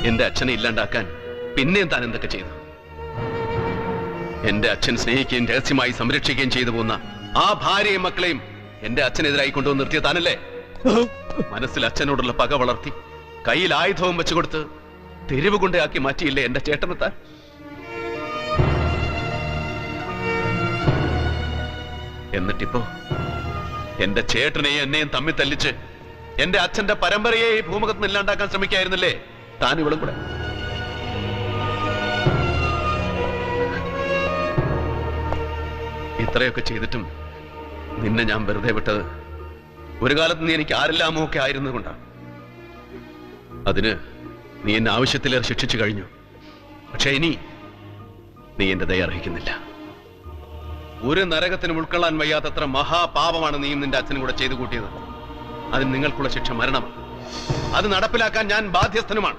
എന്റെ അച്ഛനെ ഇല്ലാണ്ടാക്കാൻ പിന്നെയും താൻ എന്തൊക്കെ ചെയ്തു? എന്റെ അച്ഛൻ സ്നേഹിക്കുകയും രഹസ്യമായി സംരക്ഷിക്കുകയും ചെയ്തു പോകുന്ന ആ ഭാര്യയും മക്കളെയും എന്റെ അച്ഛനെതിരായി കൊണ്ടുവന്ന് നിർത്തിയ താനല്ലേ? മനസ്സിൽ അച്ഛനോടുള്ള പക വളർത്തി കയ്യിൽ ആയുധവും വെച്ചുകൊടുത്ത് തെരുവ് കൊണ്ടയാക്കി മാറ്റിയില്ലേ എന്റെ ചേട്ടനെ താൻ? എന്നിട്ടിപ്പോ എന്റെ ചേട്ടനെയും എന്നെയും തമ്മിൽ തല്ലിച്ച് എന്റെ അച്ഛന്റെ പരമ്പരയെ ഈ ഭൂമുഖത്ത് ഇല്ലാണ്ടാക്കാൻ ശ്രമിക്കായിരുന്നില്ലേ താൻ ഇവളും കൂടെ? ഇത്രയൊക്കെ ചെയ്തിട്ടും നിന്നെ ഞാൻ വെറുതെ വിട്ടത് ഒരു കാലത്ത് നീ എനിക്ക് ആരെല്ലാമോ ഒക്കെ ആയിരുന്നത് കൊണ്ടാണ്. അതിന് നീ എന്നെ ആവശ്യത്തിലേറെ ശിക്ഷിച്ചു കഴിഞ്ഞു. പക്ഷെ ഇനി നീ എന്റെ ദയ അർഹിക്കുന്നില്ല. ഒരു നരകത്തിന് ഉൾക്കൊള്ളാൻ വയ്യാത്തത്ര മഹാപാപമാണ് നീയും നിന്റെ അച്ഛനും കൂടെ ചെയ്തു കൂട്ടിയത്. അതിന് നിങ്ങൾക്കുള്ള ശിക്ഷ മരണമാണ്. അത് നടപ്പിലാക്കാൻ ഞാൻ ബാധ്യസ്ഥനുമാണ്.